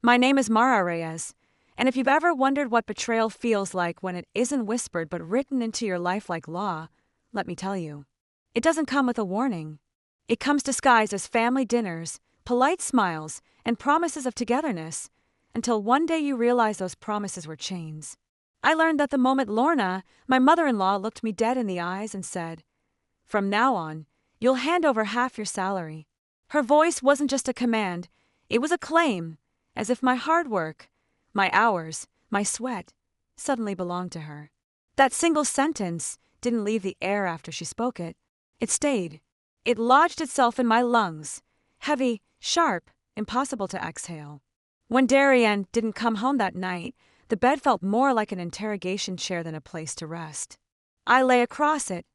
My name is Mara Reyes, and if you've ever wondered what betrayal feels like when it isn't whispered but written into your life like law, let me tell you. It doesn't come with a warning. It comes disguised as family dinners, polite smiles, and promises of togetherness, until one day you realize those promises were chains. I learned that the moment Lorna, my mother-in-law, looked me dead in the eyes and said, "From now on, you'll hand over half your salary." Her voice wasn't just a command, it was a claim, as if my hard work, my hours, my sweat, suddenly belonged to her. That single sentence didn't leave the air after she spoke it. It stayed. It lodged itself in my lungs, heavy, sharp, impossible to exhale. When Darien didn't come home that night, the bed felt more like an interrogation chair than a place to rest. I lay across it,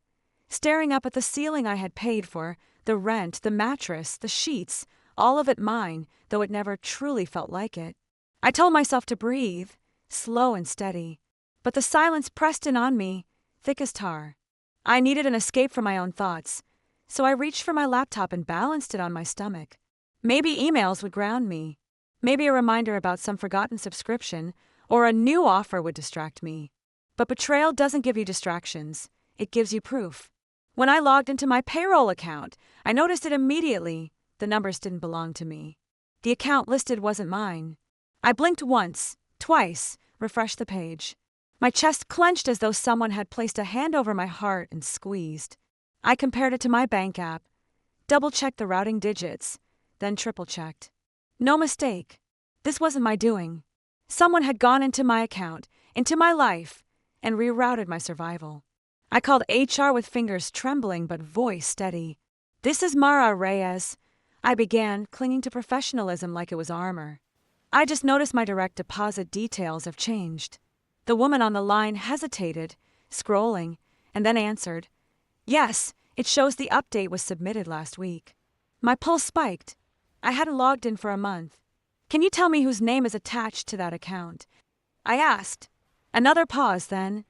staring up at the ceiling I had paid for, the rent, the mattress, the sheets, all of it mine, though it never truly felt like it. I told myself to breathe, slow and steady, but the silence pressed in on me, thick as tar. I needed an escape from my own thoughts, so I reached for my laptop and balanced it on my stomach. Maybe emails would ground me. Maybe a reminder about some forgotten subscription or a new offer would distract me. But betrayal doesn't give you distractions. It gives you proof. When I logged into my payroll account, I noticed it immediately. The numbers didn't belong to me. The account listed wasn't mine. I blinked once, twice, refreshed the page. My chest clenched as though someone had placed a hand over my heart and squeezed. I compared it to my bank app, double-checked the routing digits, then triple-checked. No mistake. This wasn't my doing. Someone had gone into my account, into my life, and rerouted my survival. I called HR with fingers trembling but voice steady. "This is Mara Reyes," I began, clinging to professionalism like it was armor. "I just noticed my direct deposit details have changed." The woman on the line hesitated, scrolling, and then answered, "Yes, it shows the update was submitted last week." My pulse spiked. I hadn't logged in for a month. "Can you tell me whose name is attached to that account?" I asked. Another pause then.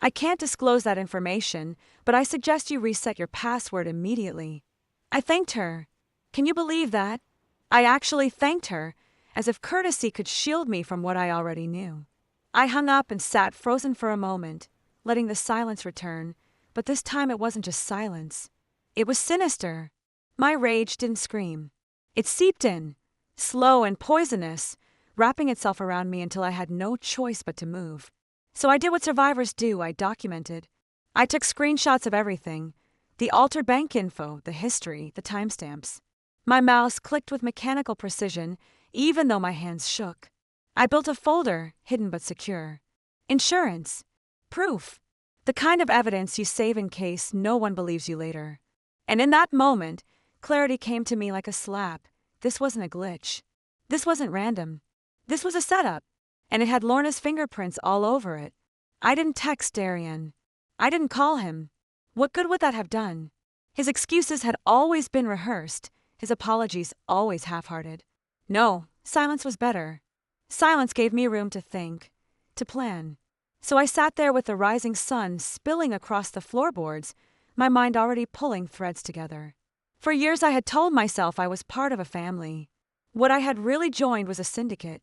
"I can't disclose that information, but I suggest you reset your password immediately." I thanked her. Can you believe that? I actually thanked her, as if courtesy could shield me from what I already knew. I hung up and sat frozen for a moment, letting the silence return, but this time it wasn't just silence. It was sinister. My rage didn't scream. It seeped in, slow and poisonous, wrapping itself around me until I had no choice but to move. So I did what survivors do. I documented. I took screenshots of everything, the altered bank info, the history, the timestamps. My mouse clicked with mechanical precision, even though my hands shook. I built a folder, hidden but secure. Insurance. Proof. The kind of evidence you save in case no one believes you later. And in that moment, clarity came to me like a slap. This wasn't a glitch. This wasn't random. This was a setup, and it had Lorna's fingerprints all over it. I didn't text Darien. I didn't call him. What good would that have done? His excuses had always been rehearsed, his apologies always half-hearted. No, silence was better. Silence gave me room to think, to plan. So I sat there with the rising sun spilling across the floorboards, my mind already pulling threads together. For years I had told myself I was part of a family. What I had really joined was a syndicate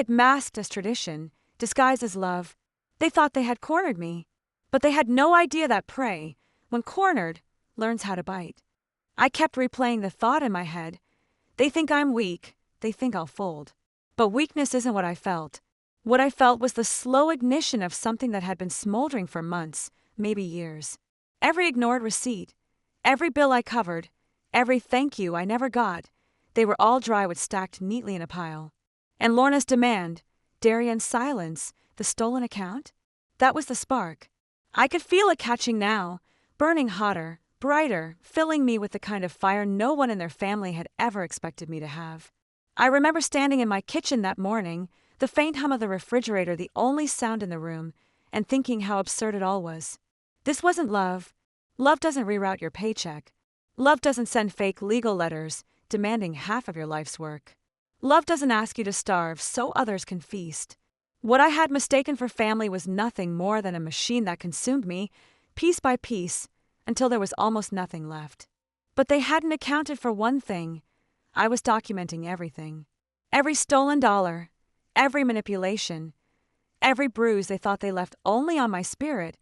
masked as tradition, disguised as love. They thought they had cornered me, but they had no idea that prey, when cornered, learns how to bite. I kept replaying the thought in my head. They think I'm weak, they think I'll fold. But weakness isn't what I felt. What I felt was the slow ignition of something that had been smoldering for months, maybe years. Every ignored receipt, every bill I covered, every thank you I never got, they were all dry wood stacked neatly in a pile. And Lorna's demand, Darien's silence, the stolen account? That was the spark. I could feel it catching now, burning hotter, brighter, filling me with the kind of fire no one in their family had ever expected me to have. I remember standing in my kitchen that morning, the faint hum of the refrigerator the only sound in the room, and thinking how absurd it all was. This wasn't love. Love doesn't reroute your paycheck. Love doesn't send fake legal letters demanding half of your life's work. Love doesn't ask you to starve so others can feast. What I had mistaken for family was nothing more than a machine that consumed me, piece by piece, until there was almost nothing left. But they hadn't accounted for one thing. I was documenting everything. Every stolen dollar, every manipulation, every bruise they thought they left only on my spirit,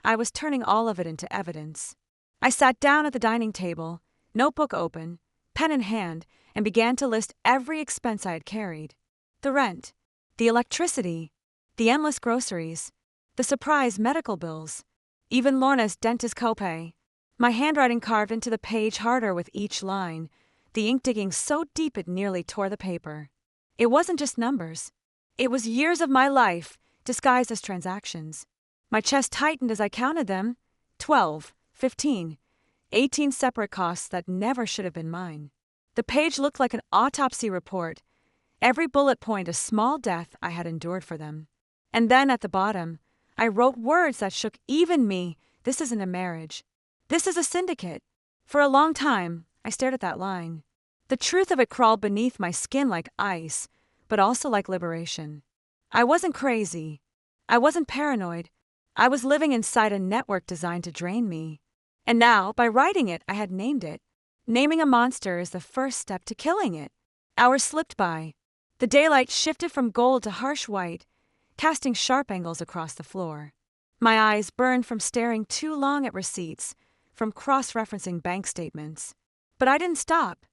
I was turning all of it into evidence. I sat down at the dining table, notebook open, pen in hand, and began to list every expense I had carried. The rent, the electricity, the endless groceries, the surprise medical bills, even Lorna's dentist copay. My handwriting carved into the page harder with each line, the ink digging so deep it nearly tore the paper. It wasn't just numbers. It was years of my life, disguised as transactions. My chest tightened as I counted them. 12, 15, 18 separate costs that never should have been mine. The page looked like an autopsy report, every bullet point a small death I had endured for them. And then at the bottom, I wrote words that shook even me. This isn't a marriage. This is a syndicate. For a long time, I stared at that line. The truth of it crawled beneath my skin like ice, but also like liberation. I wasn't crazy. I wasn't paranoid. I was living inside a network designed to drain me. And now, by writing it, I had named it. Naming a monster is the first step to killing it. Hours slipped by. The daylight shifted from gold to harsh white, casting sharp angles across the floor. My eyes burned from staring too long at receipts, from cross-referencing bank statements. But I didn't stop.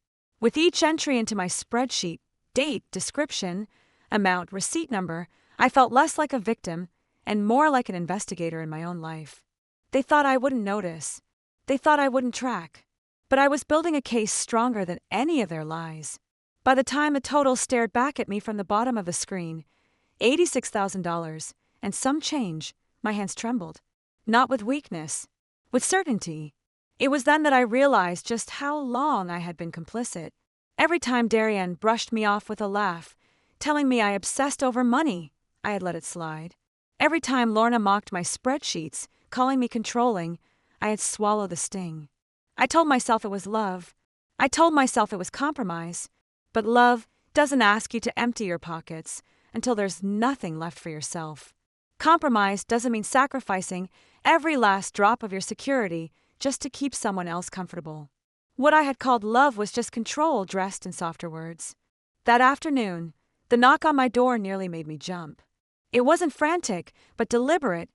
With each entry into my spreadsheet, date, description, amount, receipt number, I felt less like a victim and more like an investigator in my own life. They thought I wouldn't notice. They thought I wouldn't track. But I was building a case stronger than any of their lies. By the time the total stared back at me from the bottom of the screen, $86,000, and some change, my hands trembled. Not with weakness, with certainty. It was then that I realized just how long I had been complicit. Every time Darien brushed me off with a laugh, telling me I obsessed over money, I had let it slide. Every time Lorna mocked my spreadsheets, calling me controlling, I had swallowed the sting. I told myself it was love. I told myself it was compromise. But love doesn't ask you to empty your pockets until there's nothing left for yourself. Compromise doesn't mean sacrificing every last drop of your security just to keep someone else comfortable. What I had called love was just control dressed in softer words. That afternoon, the knock on my door nearly made me jump. It wasn't frantic, but deliberate,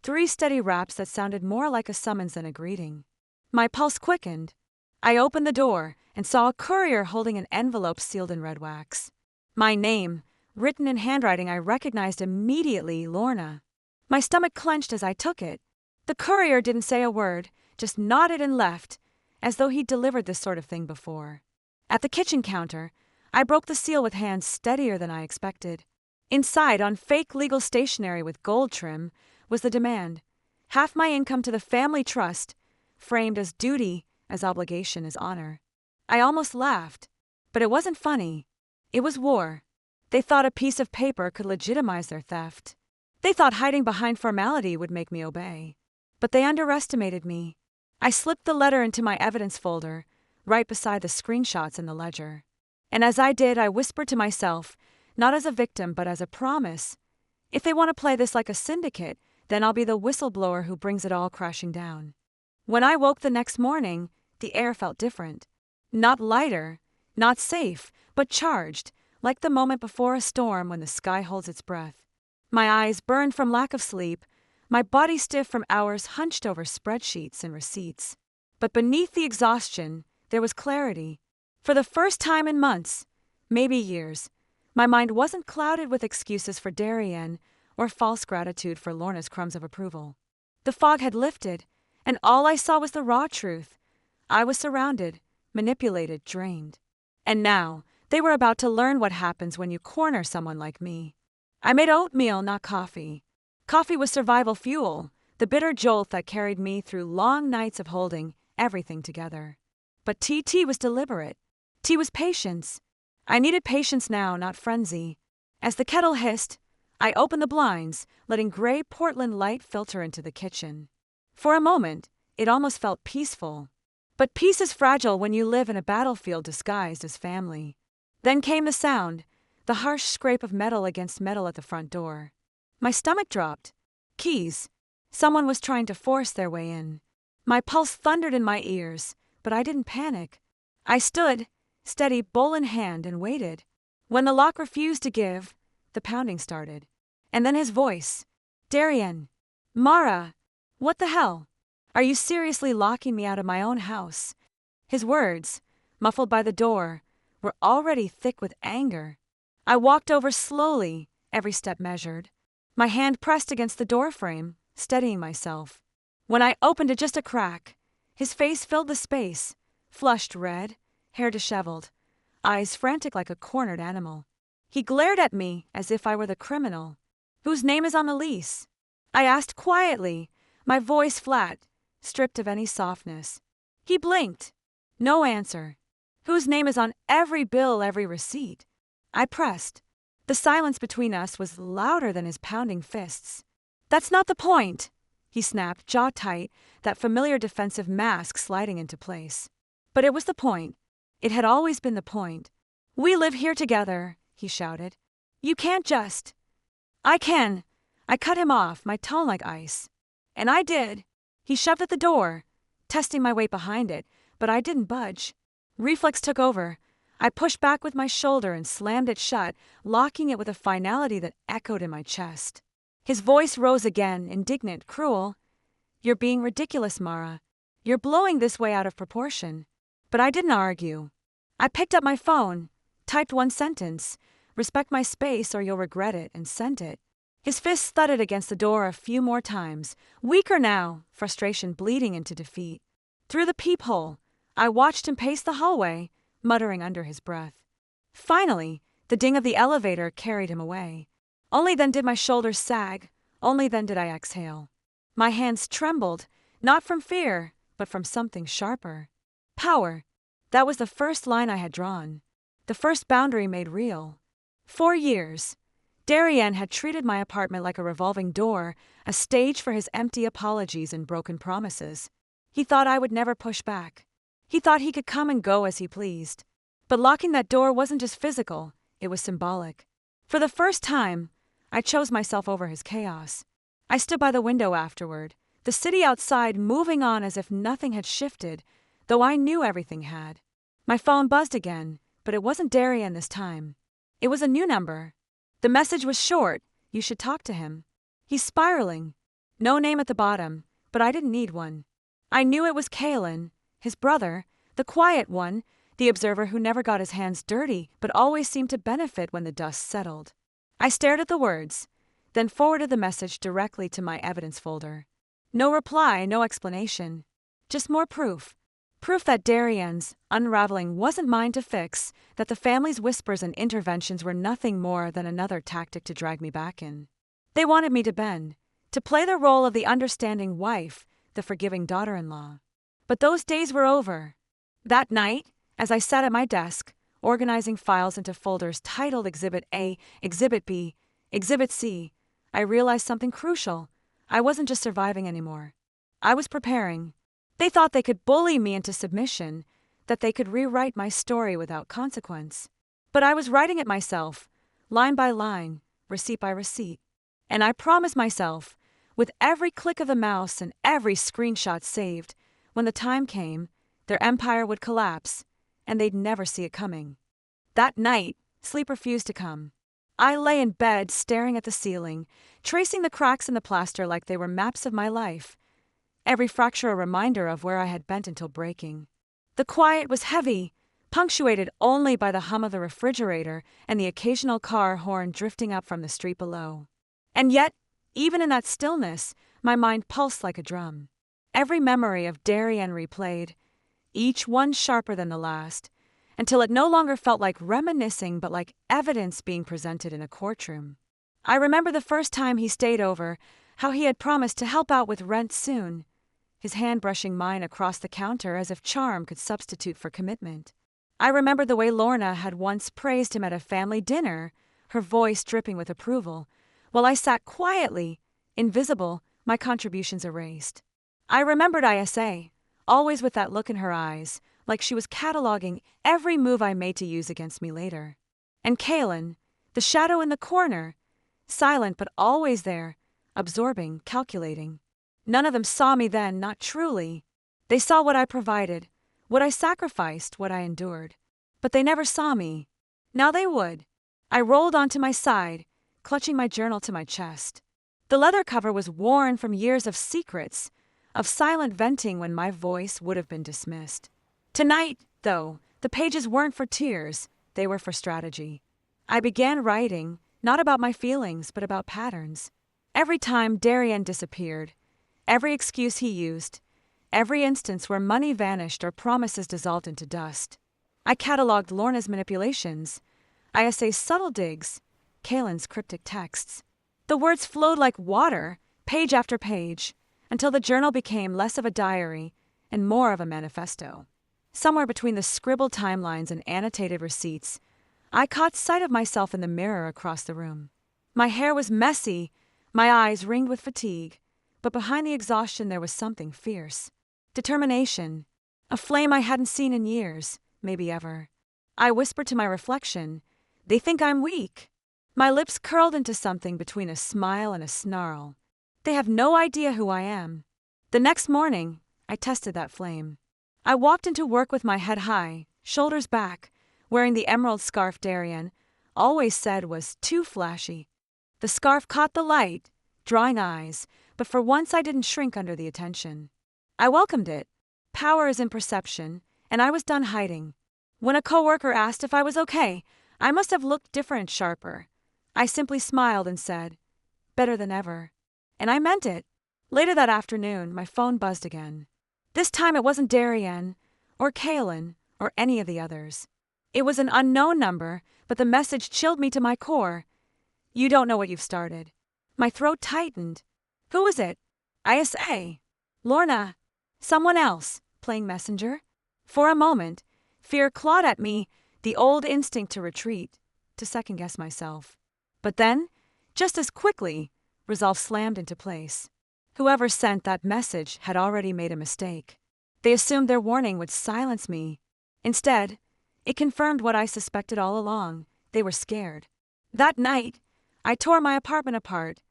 3 steady raps that sounded more like a summons than a greeting. My pulse quickened. I opened the door and saw a courier holding an envelope sealed in red wax. My name, written in handwriting I recognized immediately, Lorna. My stomach clenched as I took it. The courier didn't say a word, just nodded and left, as though he'd delivered this sort of thing before. At the kitchen counter, I broke the seal with hands steadier than I expected. Inside, on fake legal stationery with gold trim, was the demand. Half my income to the family trust, framed as duty, as obligation, as honor. I almost laughed, but it wasn't funny. It was war. They thought a piece of paper could legitimize their theft. They thought hiding behind formality would make me obey. But they underestimated me. I slipped the letter into my evidence folder, right beside the screenshots in the ledger. And as I did, I whispered to myself, not as a victim but as a promise. If they want to play this like a syndicate, then I'll be the whistleblower who brings it all crashing down. When I woke the next morning, the air felt different. Not lighter, not safe, but charged, like the moment before a storm when the sky holds its breath. My eyes burned from lack of sleep, my body stiff from hours hunched over spreadsheets and receipts. But beneath the exhaustion, there was clarity. For the first time in months, maybe years, my mind wasn't clouded with excuses for Darien or false gratitude for Lorna's crumbs of approval. The fog had lifted, and all I saw was the raw truth. I was surrounded, manipulated, drained. And now, they were about to learn what happens when you corner someone like me. I made oatmeal, not coffee. Coffee was survival fuel, the bitter jolt that carried me through long nights of holding everything together. But tea was deliberate. Tea was patience. I needed patience now, not frenzy. As the kettle hissed, I opened the blinds, letting gray Portland light filter into the kitchen. For a moment, it almost felt peaceful. But peace is fragile when you live in a battlefield disguised as family. Then came the sound, the harsh scrape of metal against metal at the front door. My stomach dropped. Keys. Someone was trying to force their way in. My pulse thundered in my ears, but I didn't panic. I stood, steady, bowl in hand, and waited. When the lock refused to give, the pounding started. And then his voice. Darien. Mara. What the hell? Are you seriously locking me out of my own house? His words, muffled by the door, were already thick with anger. I walked over slowly, every step measured. My hand pressed against the doorframe, steadying myself. When I opened it just a crack, his face filled the space, flushed red, hair disheveled, eyes frantic like a cornered animal. He glared at me as if I were the criminal. Whose name is on the lease? I asked quietly, my voice flat, stripped of any softness. He blinked. No answer. Whose name is on every bill, every receipt? I pressed. The silence between us was louder than his pounding fists. That's not the point, he snapped, jaw tight, that familiar defensive mask sliding into place. But it was the point. It had always been the point. We live here together, he shouted. You can't just. I can. I cut him off, my tone like ice. And I did. He shoved at the door, testing my weight behind it, but I didn't budge. Reflex took over. I pushed back with my shoulder and slammed it shut, locking it with a finality that echoed in my chest. His voice rose again, indignant, cruel. You're being ridiculous, Mara. You're blowing this way out of proportion. But I didn't argue. I picked up my phone, typed one sentence, respect my space or you'll regret it, and sent it. His fist thudded against the door a few more times, weaker now, frustration bleeding into defeat. Through the peephole, I watched him pace the hallway, muttering under his breath. Finally, the ding of the elevator carried him away. Only then did my shoulders sag, only then did I exhale. My hands trembled, not from fear, but from something sharper. Power. That was the first line I had drawn. The first boundary made real. 4 years. Darien had treated my apartment like a revolving door, a stage for his empty apologies and broken promises. He thought I would never push back. He thought he could come and go as he pleased. But locking that door wasn't just physical, it was symbolic. For the first time, I chose myself over his chaos. I stood by the window afterward, the city outside moving on as if nothing had shifted, though I knew everything had. My phone buzzed again, but it wasn't Darien this time. It was a new number. The message was short. You should talk to him. He's spiraling. No name at the bottom, but I didn't need one. I knew it was Kalen, his brother, the quiet one, the observer who never got his hands dirty but always seemed to benefit when the dust settled. I stared at the words, then forwarded the message directly to my evidence folder. No reply, no explanation. Just more proof. Proof that Darien's unraveling wasn't mine to fix, that the family's whispers and interventions were nothing more than another tactic to drag me back in. They wanted me to bend, to play the role of the understanding wife, the forgiving daughter-in-law. But those days were over. That night, as I sat at my desk, organizing files into folders titled Exhibit A, Exhibit B, Exhibit C, I realized something crucial. I wasn't just surviving anymore. I was preparing. They thought they could bully me into submission, that they could rewrite my story without consequence. But I was writing it myself, line by line, receipt by receipt. And I promised myself, with every click of the mouse and every screenshot saved, when the time came, their empire would collapse, and they'd never see it coming. That night, sleep refused to come. I lay in bed staring at the ceiling, tracing the cracks in the plaster like they were maps of my life, every fracture a reminder of where I had bent until breaking. The quiet was heavy, punctuated only by the hum of the refrigerator and the occasional car horn drifting up from the street below. And yet, even in that stillness, my mind pulsed like a drum. Every memory of Darien replayed, each one sharper than the last, until it no longer felt like reminiscing but like evidence being presented in a courtroom. I remember the first time he stayed over, how he had promised to help out with rent soon, his hand brushing mine across the counter as if charm could substitute for commitment. I remember the way Lorna had once praised him at a family dinner, her voice dripping with approval, while I sat quietly, invisible, my contributions erased. I remembered ISA, always with that look in her eyes, like she was cataloging every move I made to use against me later. And Kalen, the shadow in the corner, silent but always there, absorbing, calculating. None of them saw me then, not truly. They saw what I provided, what I sacrificed, what I endured. But they never saw me. Now they would. I rolled onto my side, clutching my journal to my chest. The leather cover was worn from years of secrets, of silent venting when my voice would have been dismissed. Tonight, though, the pages weren't for tears, they were for strategy. I began writing, not about my feelings, but about patterns. Every time Darien disappeared, every excuse he used, every instance where money vanished or promises dissolved into dust. I catalogued Lorna's manipulations. I essayed subtle digs, Kalen's cryptic texts. The words flowed like water, page after page, until the journal became less of a diary and more of a manifesto. Somewhere between the scribbled timelines and annotated receipts, I caught sight of myself in the mirror across the room. My hair was messy, my eyes ringed with fatigue, but behind the exhaustion there was something fierce. Determination, a flame I hadn't seen in years, maybe ever. I whispered to my reflection, "They think I'm weak." My lips curled into something between a smile and a snarl. They have no idea who I am. The next morning, I tested that flame. I walked into work with my head high, shoulders back, wearing the emerald scarf Darien always said was too flashy. The scarf caught the light, drawing eyes, but for once I didn't shrink under the attention. I welcomed it. Power is in perception, and I was done hiding. When a coworker asked if I was okay, I must have looked different, sharper. I simply smiled and said, "Better than ever." And I meant it. Later that afternoon, my phone buzzed again. This time it wasn't Darien, or Kalen, or any of the others. It was an unknown number, but the message chilled me to my core. "You don't know what you've started." My throat tightened. Who was it? ISA. Lorna. Someone else, playing messenger? For a moment, fear clawed at me, the old instinct to retreat, to second-guess myself. But then, just as quickly, resolve slammed into place. Whoever sent that message had already made a mistake. They assumed their warning would silence me. Instead, it confirmed what I suspected all along. They were scared. That night, I tore my apartment apart,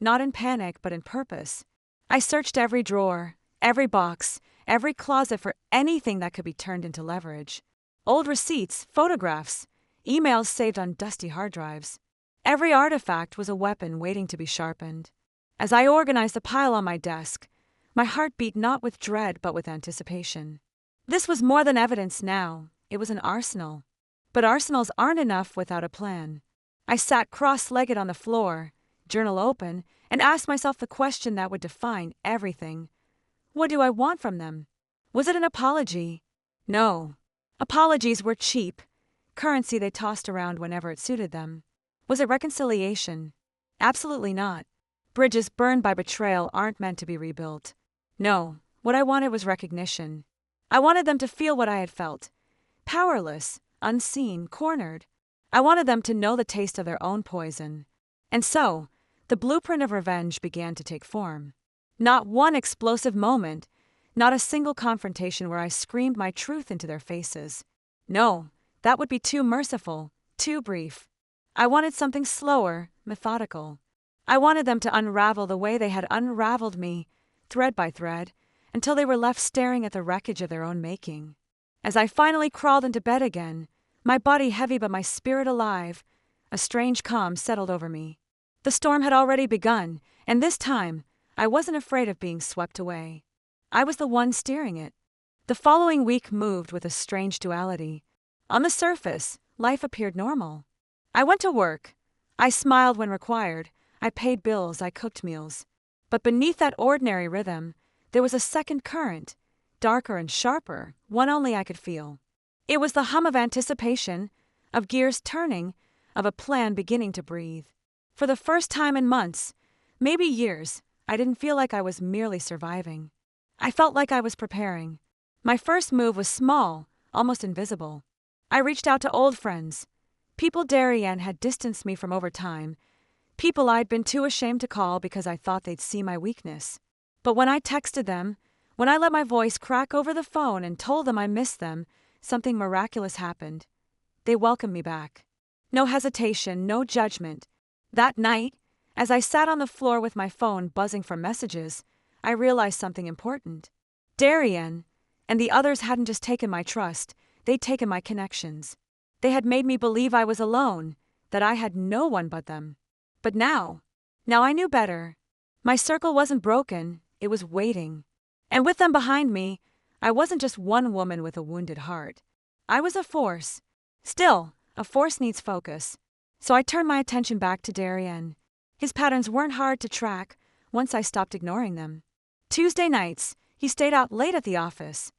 not in panic but in purpose. I searched every drawer, every box, every closet for anything that could be turned into leverage. Old receipts, photographs, emails saved on dusty hard drives. Every artifact was a weapon waiting to be sharpened. As I organized the pile on my desk, my heart beat not with dread but with anticipation. This was more than evidence now. It was an arsenal. But arsenals aren't enough without a plan. I sat cross-legged on the floor, journal open, and asked myself the question that would define everything. What do I want from them? Was it an apology? No. Apologies were cheap, currency they tossed around whenever it suited them. Was it reconciliation? Absolutely not. Bridges burned by betrayal aren't meant to be rebuilt. No, what I wanted was recognition. I wanted them to feel what I had felt. Powerless, unseen, cornered. I wanted them to know the taste of their own poison. And so, the blueprint of revenge began to take form. Not one explosive moment, not a single confrontation where I screamed my truth into their faces. No, that would be too merciful, too brief. I wanted something slower, methodical. I wanted them to unravel the way they had unraveled me, thread by thread, until they were left staring at the wreckage of their own making. As I finally crawled into bed again, my body heavy but my spirit alive, a strange calm settled over me. The storm had already begun, and this time, I wasn't afraid of being swept away. I was the one steering it. The following week moved with a strange duality. On the surface, life appeared normal. I went to work. I smiled when required. I paid bills. I cooked meals. But beneath that ordinary rhythm, there was a second current, darker and sharper, one only I could feel. It was the hum of anticipation, of gears turning, of a plan beginning to breathe. For the first time in months, maybe years, I didn't feel like I was merely surviving. I felt like I was preparing. My first move was small, almost invisible. I reached out to old friends, people Darien had distanced me from over time, people I'd been too ashamed to call because I thought they'd see my weakness. But when I texted them, when I let my voice crack over the phone and told them I missed them, something miraculous happened. They welcomed me back. No hesitation, no judgment. That night, as I sat on the floor with my phone buzzing for messages, I realized something important. Darien and the others hadn't just taken my trust, they'd taken my connections. They had made me believe I was alone, that I had no one but them. But now I knew better. My circle wasn't broken, it was waiting. And with them behind me, I wasn't just one woman with a wounded heart. I was a force. Still, a force needs focus. So I turned my attention back to Darien. His patterns weren't hard to track once I stopped ignoring them. Tuesday nights, he stayed out late at the office.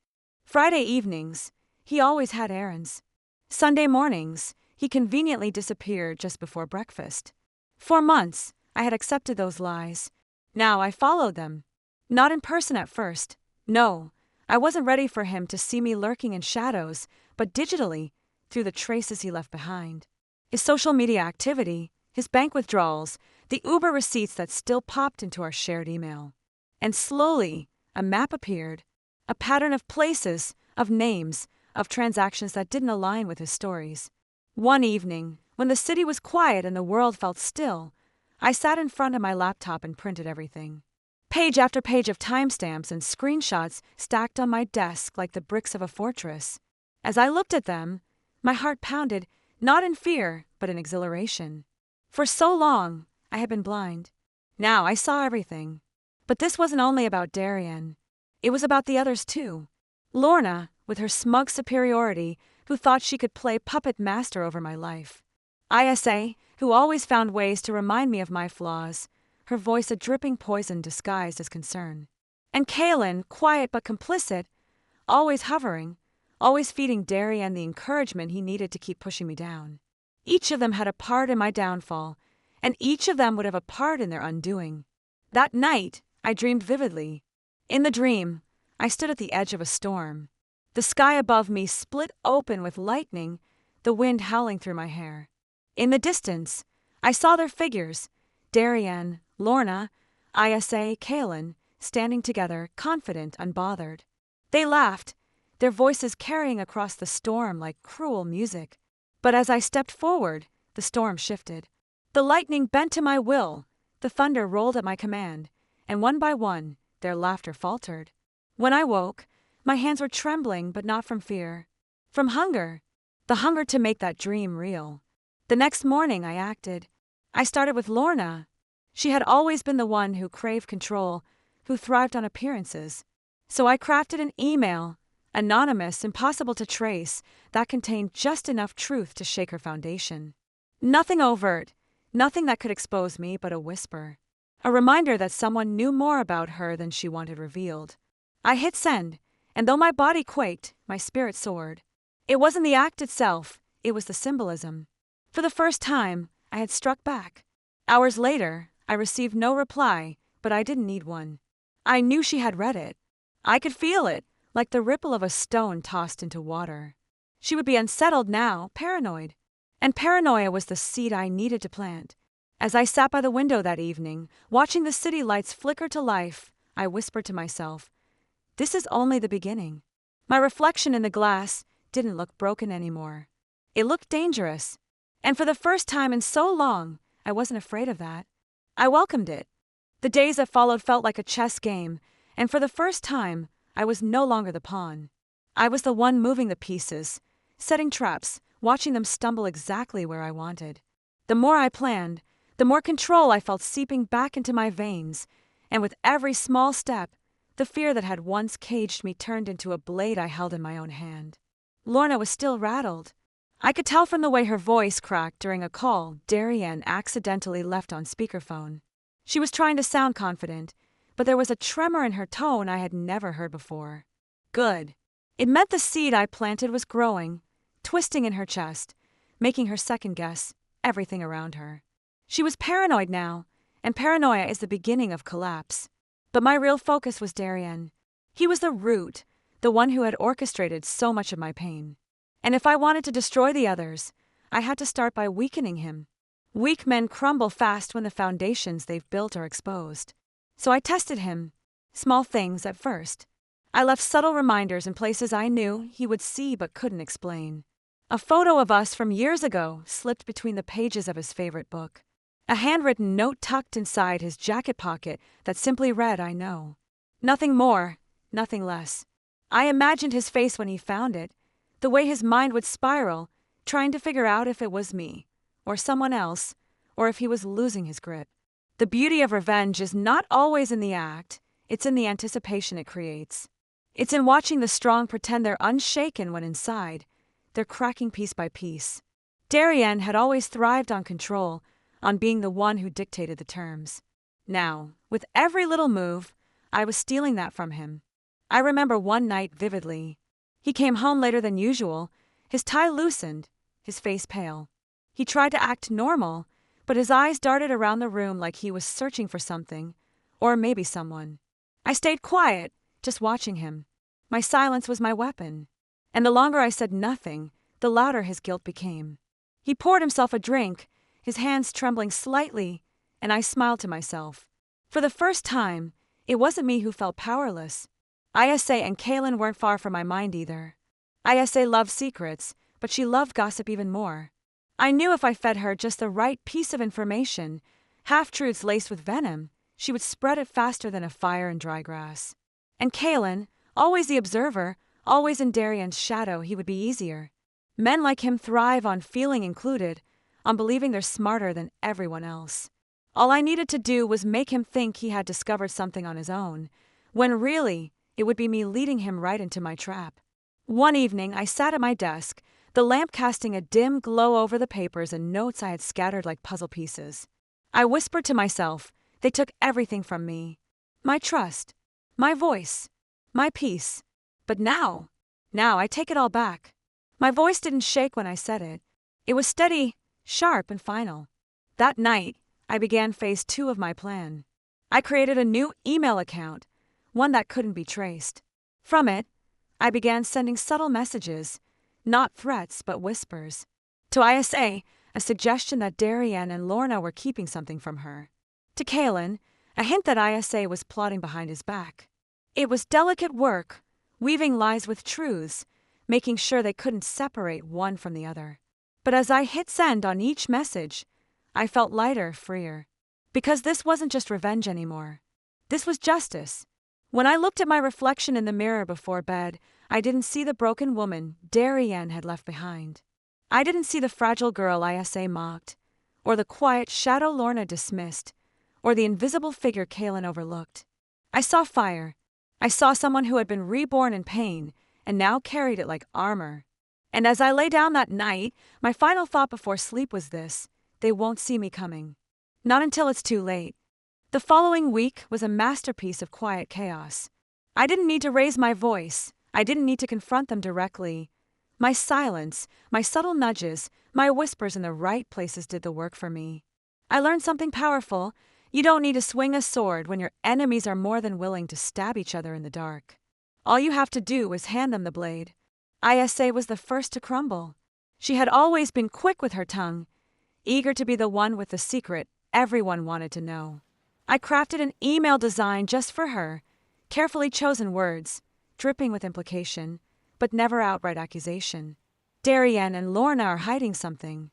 Friday evenings, he always had errands. Sunday mornings, he conveniently disappeared just before breakfast. For months, I had accepted those lies. Now I followed them. Not in person at first. No, I wasn't ready for him to see me lurking in shadows, but digitally, through the traces he left behind. His social media activity, his bank withdrawals, the Uber receipts that still popped into our shared email. And slowly, a map appeared, a pattern of places, of names, of transactions that didn't align with his stories. One evening, when the city was quiet and the world felt still, I sat in front of my laptop and printed everything. Page after page of timestamps and screenshots stacked on my desk like the bricks of a fortress. As I looked at them, my heart pounded, not in fear, but in exhilaration. For so long, I had been blind. Now I saw everything. But this wasn't only about Darien. It was about the others too. Lorna, with her smug superiority, who thought she could play puppet master over my life. ISA, who always found ways to remind me of my flaws, her voice a dripping poison disguised as concern. And Kaylin, quiet but complicit, always hovering, always feeding Darien the encouragement he needed to keep pushing me down. Each of them had a part in my downfall, and each of them would have a part in their undoing. That night, I dreamed vividly. In the dream, I stood at the edge of a storm. The sky above me split open with lightning, the wind howling through my hair. In the distance, I saw their figures, Darien, Lorna, ISA, Kaylin, standing together, confident, unbothered. They laughed, their voices carrying across the storm like cruel music. But as I stepped forward, the storm shifted. The lightning bent to my will, the thunder rolled at my command, and one by one, their laughter faltered. When I woke, my hands were trembling, but not from fear. From hunger. The hunger to make that dream real. The next morning I acted. I started with Lorna. She had always been the one who craved control, who thrived on appearances. So I crafted an email, anonymous, impossible to trace, that contained just enough truth to shake her foundation. Nothing overt, nothing that could expose me but a whisper. A reminder that someone knew more about her than she wanted revealed. I hit send, and though my body quaked, my spirit soared. It wasn't the act itself, it was the symbolism. For the first time, I had struck back. Hours later, I received no reply, but I didn't need one. I knew she had read it. I could feel it, like the ripple of a stone tossed into water. She would be unsettled now, paranoid. And paranoia was the seed I needed to plant. As I sat by the window that evening, watching the city lights flicker to life, I whispered to myself, "This is only the beginning." My reflection in the glass didn't look broken anymore. It looked dangerous. And for the first time in so long, I wasn't afraid of that. I welcomed it. The days that followed felt like a chess game, and for the first time, I was no longer the pawn. I was the one moving the pieces, setting traps, watching them stumble exactly where I wanted. The more I planned, the more control I felt seeping back into my veins, and with every small step, the fear that had once caged me turned into a blade I held in my own hand. Lorna was still rattled. I could tell from the way her voice cracked during a call Darien accidentally left on speakerphone. She was trying to sound confident, but there was a tremor in her tone I had never heard before. Good. It meant the seed I planted was growing, twisting in her chest, making her second-guess everything around her. She was paranoid now, and paranoia is the beginning of collapse. But my real focus was Darien. He was the root, the one who had orchestrated so much of my pain. And if I wanted to destroy the others, I had to start by weakening him. Weak men crumble fast when the foundations they've built are exposed. So I tested him. Small things at first. I left subtle reminders in places I knew he would see but couldn't explain. A photo of us from years ago slipped between the pages of his favorite book. A handwritten note tucked inside his jacket pocket that simply read, "I know." Nothing more, nothing less. I imagined his face when he found it, the way his mind would spiral, trying to figure out if it was me, or someone else, or if he was losing his grip. The beauty of revenge is not always in the act, it's in the anticipation it creates. It's in watching the strong pretend they're unshaken when inside, they're cracking piece by piece. Darien had always thrived on control, on being the one who dictated the terms. Now, with every little move, I was stealing that from him. I remember one night vividly. He came home later than usual, his tie loosened, his face pale. He tried to act normal, but his eyes darted around the room like he was searching for something, or maybe someone. I stayed quiet, just watching him. My silence was my weapon. And the longer I said nothing, the louder his guilt became. He poured himself a drink, his hands trembling slightly, and I smiled to myself. For the first time, it wasn't me who felt powerless. Isa and Kaylin weren't far from my mind either. Isa loved secrets, but she loved gossip even more. I knew if I fed her just the right piece of information, half-truths laced with venom, she would spread it faster than a fire in dry grass. And Kaylin, always the observer, always in Darien's shadow, he would be easier. Men like him thrive on feeling included, on believing they're smarter than everyone else. All I needed to do was make him think he had discovered something on his own, when really, it would be me leading him right into my trap. One evening, I sat at my desk, the lamp casting a dim glow over the papers and notes I had scattered like puzzle pieces. I whispered to myself, they took everything from me. My trust, my voice, my peace. But now I take it all back. My voice didn't shake when I said it. It was steady, sharp, and final. That night, I began phase 2 of my plan. I created a new email account, one that couldn't be traced. From it, I began sending subtle messages, not threats but whispers. To Isa, a suggestion that Darien and Lorna were keeping something from her. To Kaylin, a hint that Isa was plotting behind his back. It was delicate work, weaving lies with truths, making sure they couldn't separate one from the other. But as I hit send on each message, I felt lighter, freer. Because this wasn't just revenge anymore. This was justice. When I looked at my reflection in the mirror before bed, I didn't see the broken woman Darien had left behind. I didn't see the fragile girl Isa mocked, or the quiet shadow Lorna dismissed, or the invisible figure Kaylin overlooked. I saw fire. I saw someone who had been reborn in pain, and now carried it like armor. And as I lay down that night, my final thought before sleep was this: they won't see me coming. Not until it's too late. The following week was a masterpiece of quiet chaos. I didn't need to raise my voice. I didn't need to confront them directly. My silence, my subtle nudges, my whispers in the right places did the work for me. I learned something powerful. You don't need to swing a sword when your enemies are more than willing to stab each other in the dark. All you have to do is hand them the blade. Isa was the first to crumble. She had always been quick with her tongue, eager to be the one with the secret everyone wanted to know. I crafted an email design just for her, carefully chosen words, dripping with implication, but never outright accusation. Darien and Lorna are hiding something.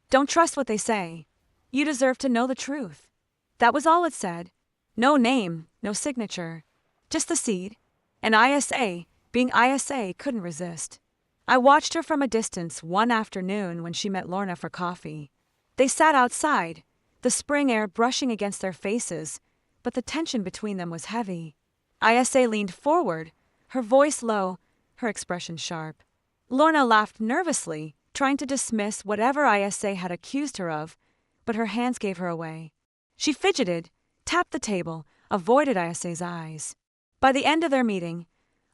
Don't trust what they say. You deserve to know the truth. That was all it said. No name, no signature. Just the seed. And Isa, being Isa, couldn't resist. I watched her from a distance one afternoon when she met Lorna for coffee. They sat outside, the spring air brushing against their faces, but the tension between them was heavy. Isa leaned forward, her voice low, her expression sharp. Lorna laughed nervously, trying to dismiss whatever Isa had accused her of, but her hands gave her away. She fidgeted, tapped the table, avoided Isa's eyes. By the end of their meeting,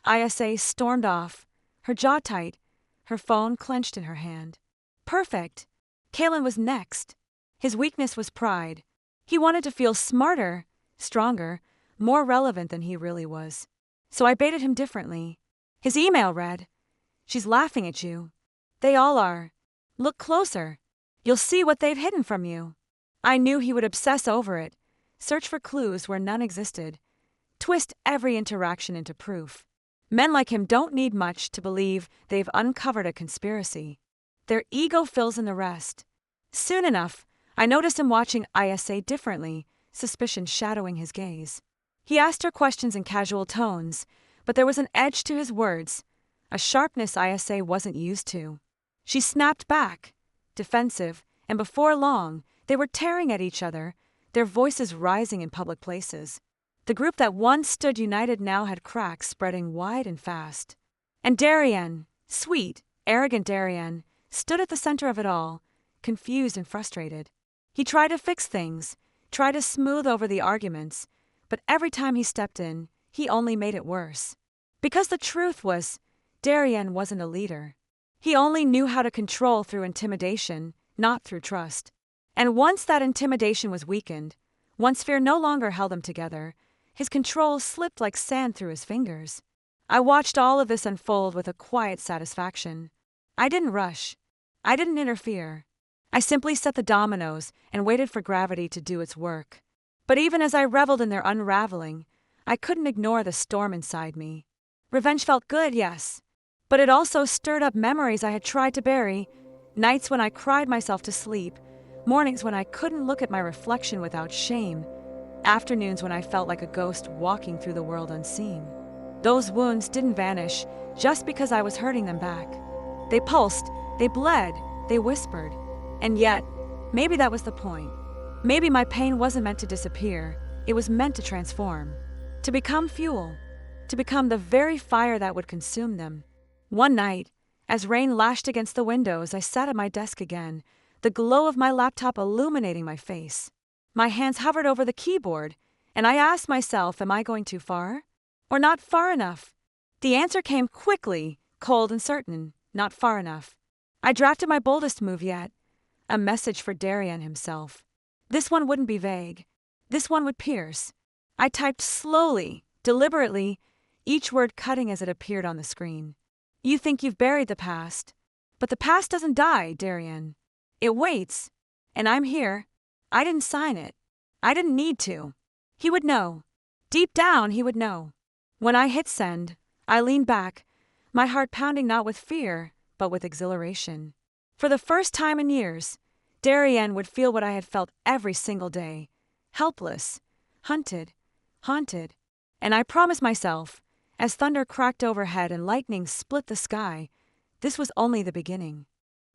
Isa stormed off, her jaw tight, her phone clenched in her hand. Perfect! Kaylin was next. His weakness was pride. He wanted to feel smarter, stronger, more relevant than he really was. So I baited him differently. His email read, "She's laughing at you. They all are. Look closer. You'll see what they've hidden from you." I knew he would obsess over it, search for clues where none existed, twist every interaction into proof. Men like him don't need much to believe they've uncovered a conspiracy. Their ego fills in the rest. Soon enough, I noticed him watching Isa differently, suspicion shadowing his gaze. He asked her questions in casual tones, but there was an edge to his words, a sharpness Isa wasn't used to. She snapped back, defensive, and before long, they were tearing at each other, their voices rising in public places. The group that once stood united now had cracks spreading wide and fast. And Darien, sweet, arrogant Darien, stood at the center of it all, confused and frustrated. He tried to fix things, tried to smooth over the arguments, but every time he stepped in, he only made it worse. Because the truth was, Darien wasn't a leader. He only knew how to control through intimidation, not through trust. And once that intimidation was weakened, once fear no longer held them together, his control slipped like sand through his fingers. I watched all of this unfold with a quiet satisfaction. I didn't rush. I didn't interfere. I simply set the dominoes and waited for gravity to do its work. But even as I reveled in their unraveling, I couldn't ignore the storm inside me. Revenge felt good, yes, but it also stirred up memories I had tried to bury, nights when I cried myself to sleep, mornings when I couldn't look at my reflection without shame, afternoons when I felt like a ghost walking through the world unseen. Those wounds didn't vanish just because I was hurting them back. They pulsed, they bled, they whispered. And yet, maybe that was the point. Maybe my pain wasn't meant to disappear, it was meant to transform. To become fuel. To become the very fire that would consume them. One night, as rain lashed against the windows, I sat at my desk again, the glow of my laptop illuminating my face. My hands hovered over the keyboard, and I asked myself, am I going too far? Or not far enough? The answer came quickly, cold and certain, not far enough. I drafted my boldest move yet, a message for Darien himself. This one wouldn't be vague. This one would pierce. I typed slowly, deliberately, each word cutting as it appeared on the screen. You think you've buried the past, but the past doesn't die, Darien. It waits, and I'm here. I didn't sign it. I didn't need to. He would know. Deep down, he would know. When I hit send, I leaned back, my heart pounding not with fear, but with exhilaration. For the first time in years, Darien would feel what I had felt every single day. Helpless, hunted, haunted. And I promised myself, as thunder cracked overhead and lightning split the sky, this was only the beginning.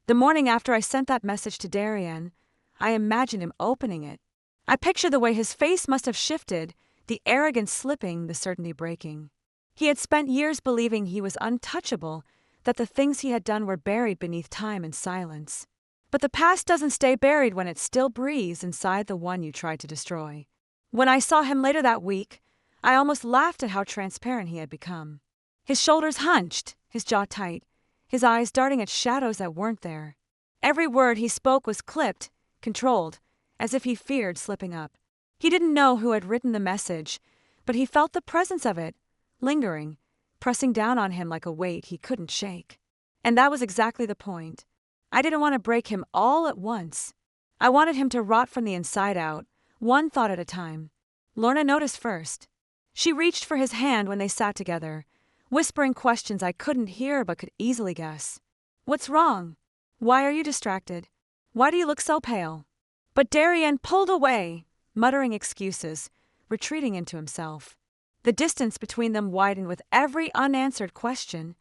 The morning after I sent that message to Darien, I imagined him opening it. I pictured the way his face must have shifted, the arrogance slipping, the certainty breaking. He had spent years believing he was untouchable, that the things he had done were buried beneath time and silence. But the past doesn't stay buried when it still breathes inside the one you tried to destroy. When I saw him later that week, I almost laughed at how transparent he had become. His shoulders hunched, his jaw tight, his eyes darting at shadows that weren't there. Every word he spoke was clipped, controlled, as if he feared slipping up. He didn't know who had written the message, but he felt the presence of it, lingering, pressing down on him like a weight he couldn't shake. And that was exactly the point. I didn't want to break him all at once. I wanted him to rot from the inside out, one thought at a time. Lorna noticed first. She reached for his hand when they sat together, whispering questions I couldn't hear but could easily guess. What's wrong? Why are you distracted? Why do you look so pale? But Darien pulled away, muttering excuses, retreating into himself. The distance between them widened with every unanswered question,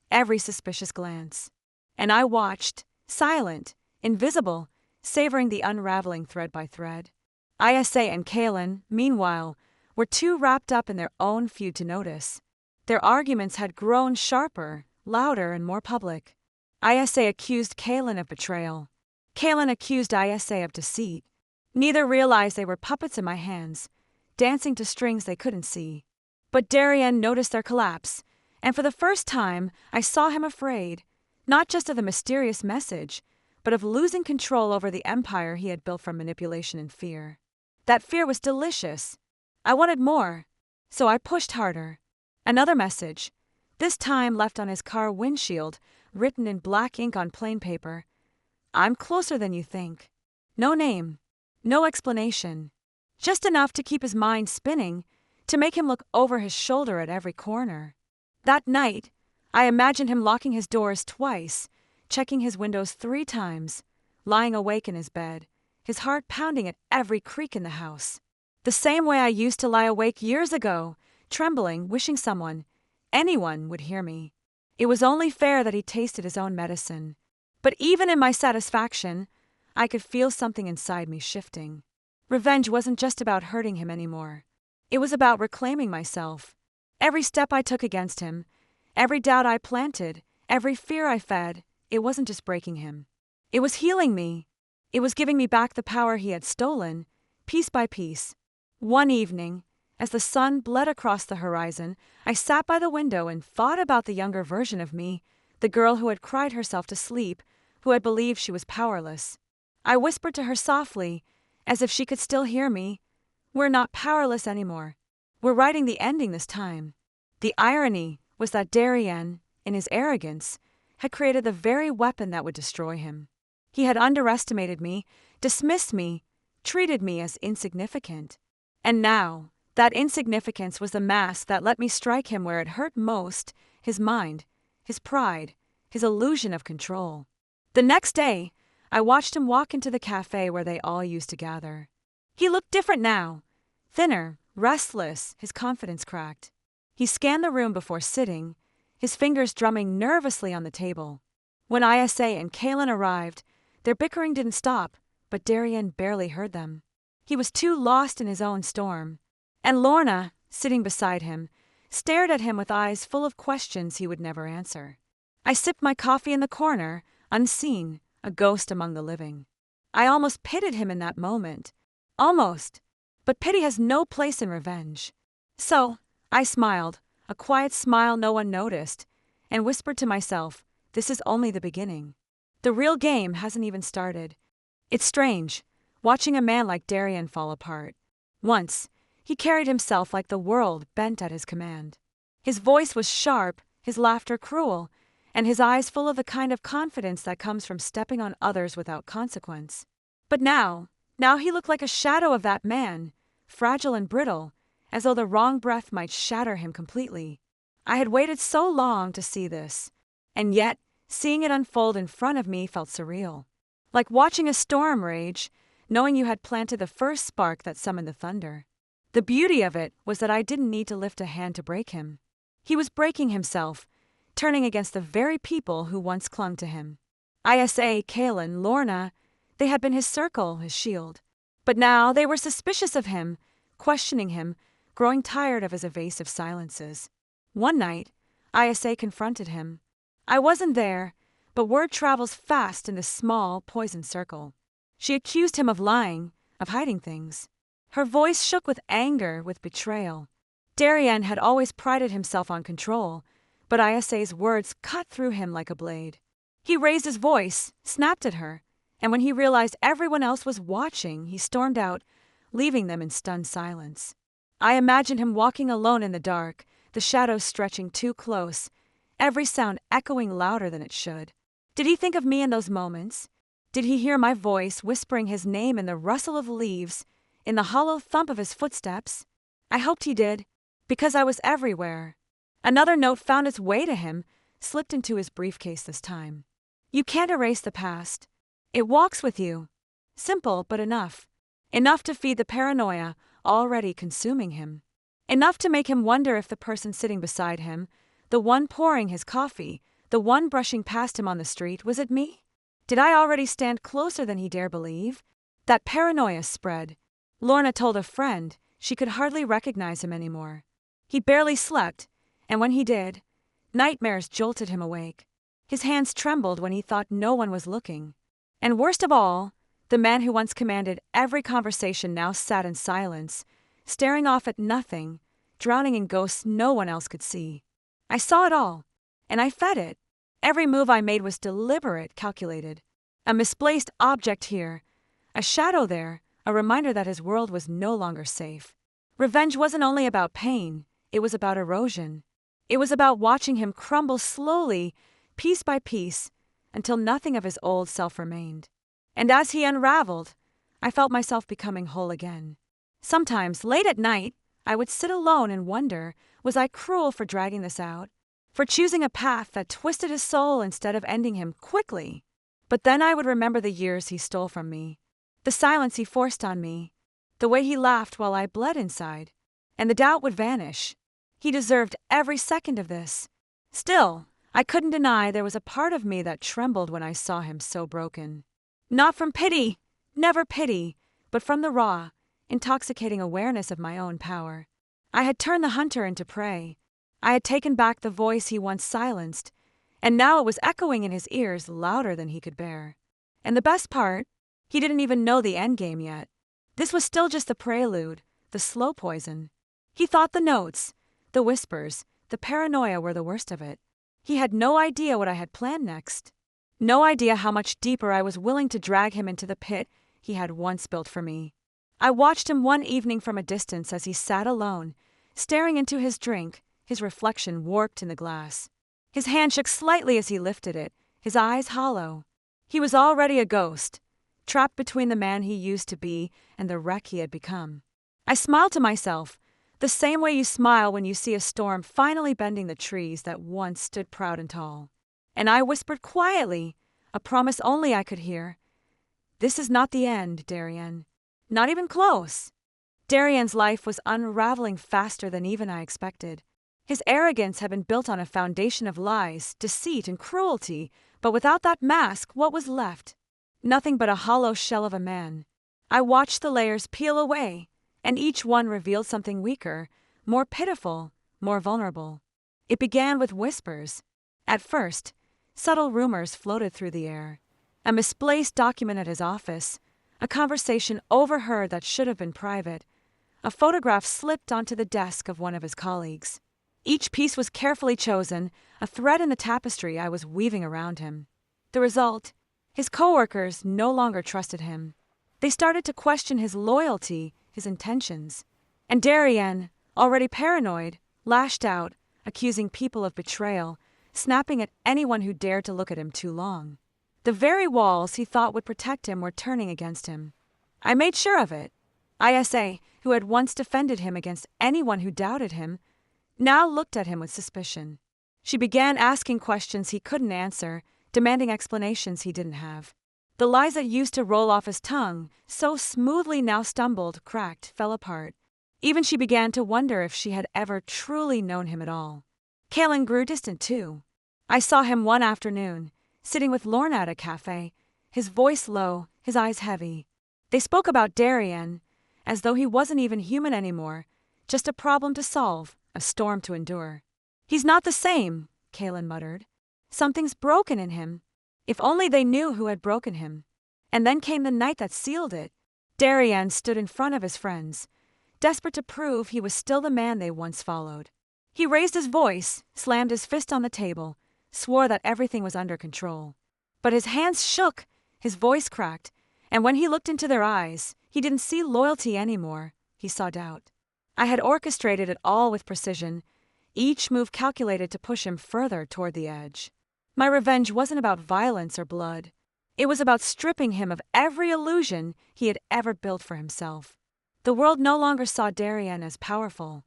every suspicious glance. And I watched, silent, invisible, savoring the unraveling thread by thread. Isa and Kaylin, meanwhile, were too wrapped up in their own feud to notice. Their arguments had grown sharper, louder, and more public. Isa accused Kaylin of betrayal. Kaylin accused Isa of deceit. Neither realized they were puppets in my hands, dancing to strings they couldn't see. But Darien noticed their collapse, and for the first time I saw him afraid, not just of the mysterious message, but of losing control over the empire he had built from manipulation and fear. That fear was delicious. I wanted more, so I pushed harder. Another message, this time left on his car windshield, written in black ink on plain paper. I'm closer than you think. No name, no explanation. Just enough to keep his mind spinning, to make him look over his shoulder at every corner. That night, I imagined him locking his doors twice, checking his windows 3 times, lying awake in his bed, his heart pounding at every creak in the house. The same way I used to lie awake years ago, trembling, wishing someone, anyone, would hear me. It was only fair that he tasted his own medicine. But even in my satisfaction, I could feel something inside me shifting. Revenge wasn't just about hurting him anymore. It was about reclaiming myself. Every step I took against him, every doubt I planted, every fear I fed, it wasn't just breaking him. It was healing me. It was giving me back the power he had stolen, piece by piece. One evening, as the sun bled across the horizon, I sat by the window and thought about the younger version of me, the girl who had cried herself to sleep, who had believed she was powerless. I whispered to her softly, as if she could still hear me, "We're not powerless anymore. We're writing the ending this time." The irony was that Darien, in his arrogance, had created the very weapon that would destroy him. He had underestimated me, dismissed me, treated me as insignificant. And now, that insignificance was the mask that let me strike him where it hurt most, his mind, his pride, his illusion of control. The next day, I watched him walk into the cafe where they all used to gather. He looked different now. Thinner, restless, his confidence cracked. He scanned the room before sitting, his fingers drumming nervously on the table. When Isa and Kaylin arrived, their bickering didn't stop, but Darien barely heard them. He was too lost in his own storm. And Lorna, sitting beside him, stared at him with eyes full of questions he would never answer. I sipped my coffee in the corner, unseen, a ghost among the living. I almost pitied him in that moment. Almost. But pity has no place in revenge. So, I smiled, a quiet smile no one noticed, and whispered to myself, this is only the beginning. The real game hasn't even started. It's strange, watching a man like Darien fall apart. Once, he carried himself like the world bent at his command. His voice was sharp, his laughter cruel, and his eyes full of the kind of confidence that comes from stepping on others without consequence. But now he looked like a shadow of that man, fragile and brittle, as though the wrong breath might shatter him completely. I had waited so long to see this, and yet, seeing it unfold in front of me felt surreal. Like watching a storm rage, knowing you had planted the first spark that summoned the thunder. The beauty of it was that I didn't need to lift a hand to break him. He was breaking himself, turning against the very people who once clung to him. Isa, Kaylin, Lorna, they had been his circle, his shield. But now they were suspicious of him, questioning him, growing tired of his evasive silences. One night, Isa confronted him. I wasn't there, but word travels fast in this small, poisoned circle. She accused him of lying, of hiding things. Her voice shook with anger, with betrayal. Darien had always prided himself on control, but Isa's words cut through him like a blade. He raised his voice, snapped at her, and when he realized everyone else was watching, he stormed out, leaving them in stunned silence. I imagined him walking alone in the dark, the shadows stretching too close, every sound echoing louder than it should. Did he think of me in those moments? Did he hear my voice whispering his name in the rustle of leaves, in the hollow thump of his footsteps? I hoped he did, because I was everywhere. Another note found its way to him, slipped into his briefcase this time. You can't erase the past. It walks with you. Simple, but enough. Enough to feed the paranoia already consuming him. Enough to make him wonder if the person sitting beside him, the one pouring his coffee, the one brushing past him on the street, was it me? Did I already stand closer than he dare believe? That paranoia spread. Lorna told a friend she could hardly recognize him anymore. He barely slept, and when he did, nightmares jolted him awake. His hands trembled when he thought no one was looking. And worst of all, the man who once commanded every conversation now sat in silence, staring off at nothing, drowning in ghosts no one else could see. I saw it all, and I fed it. Every move I made was deliberate, calculated. A misplaced object here, a shadow there, a reminder that his world was no longer safe. Revenge wasn't only about pain, it was about erosion. It was about watching him crumble slowly, piece by piece, until nothing of his old self remained. And as he unraveled, I felt myself becoming whole again. Sometimes, late at night, I would sit alone and wonder, was I cruel for dragging this out? For choosing a path that twisted his soul instead of ending him quickly? But then I would remember the years he stole from me, the silence he forced on me, the way he laughed while I bled inside, and the doubt would vanish. He deserved every second of this. Still, I couldn't deny there was a part of me that trembled when I saw him so broken. Not from pity, never pity, but from the raw, intoxicating awareness of my own power. I had turned the hunter into prey. I had taken back the voice he once silenced, and now it was echoing in his ears louder than he could bear. And the best part, he didn't even know the endgame yet. This was still just the prelude, the slow poison. He thought the notes, the whispers, the paranoia were the worst of it. He had no idea what I had planned next. No idea how much deeper I was willing to drag him into the pit he had once built for me. I watched him one evening from a distance as he sat alone, staring into his drink, his reflection warped in the glass. His hand shook slightly as he lifted it, his eyes hollow. He was already a ghost, trapped between the man he used to be and the wreck he had become. I smiled to myself, the same way you smile when you see a storm finally bending the trees that once stood proud and tall. And I whispered quietly, a promise only I could hear. This is not the end, Darien. Not even close. Darien's life was unraveling faster than even I expected. His arrogance had been built on a foundation of lies, deceit, and cruelty, but without that mask, what was left? Nothing but a hollow shell of a man. I watched the layers peel away, and each one revealed something weaker, more pitiful, more vulnerable. It began with whispers. At first, subtle rumors floated through the air. A misplaced document at his office, a conversation overheard that should have been private, a photograph slipped onto the desk of one of his colleagues. Each piece was carefully chosen, a thread in the tapestry I was weaving around him. The result? His coworkers no longer trusted him. They started to question his loyalty, his intentions. And Darien, already paranoid, lashed out, accusing people of betrayal, snapping at anyone who dared to look at him too long. The very walls he thought would protect him were turning against him. I made sure of it. ISA, who had once defended him against anyone who doubted him, now looked at him with suspicion. She began asking questions he couldn't answer, demanding explanations he didn't have. The lies that used to roll off his tongue, so smoothly now stumbled, cracked, fell apart. Even she began to wonder if she had ever truly known him at all. Kalen grew distant too. I saw him one afternoon, sitting with Lorna at a cafe, his voice low, his eyes heavy. They spoke about Darien, as though he wasn't even human anymore, just a problem to solve, a storm to endure. He's not the same, Kalen muttered. Something's broken in him. If only they knew who had broken him. And then came the night that sealed it. Darien stood in front of his friends, desperate to prove he was still the man they once followed. He raised his voice, slammed his fist on the table, swore that everything was under control. But his hands shook, his voice cracked, and when he looked into their eyes, he didn't see loyalty anymore, he saw doubt. I had orchestrated it all with precision, each move calculated to push him further toward the edge. My revenge wasn't about violence or blood. It was about stripping him of every illusion he had ever built for himself. The world no longer saw Darien as powerful.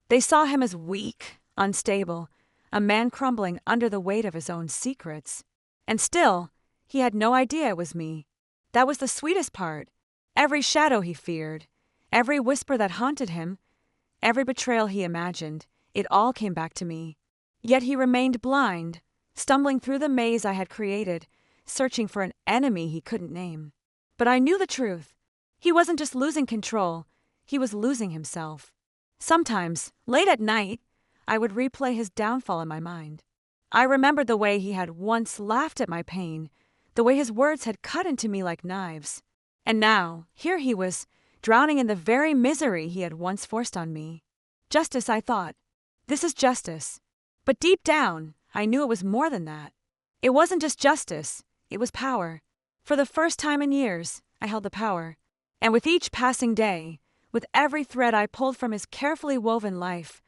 They saw him as weak, unstable, a man crumbling under the weight of his own secrets. And still, he had no idea it was me. That was the sweetest part. Every shadow he feared, every whisper that haunted him, every betrayal he imagined, it all came back to me. Yet he remained blind, stumbling through the maze I had created, searching for an enemy he couldn't name. But I knew the truth. He wasn't just losing control, he was losing himself. Sometimes, late at night, I would replay his downfall in my mind. I remembered the way he had once laughed at my pain, the way his words had cut into me like knives. And now, here he was, drowning in the very misery he had once forced on me. Justice, I thought. This is justice. But deep down, I knew it was more than that. It wasn't just justice, it was power. For the first time in years, I held the power. And with each passing day, with every thread I pulled from his carefully woven life,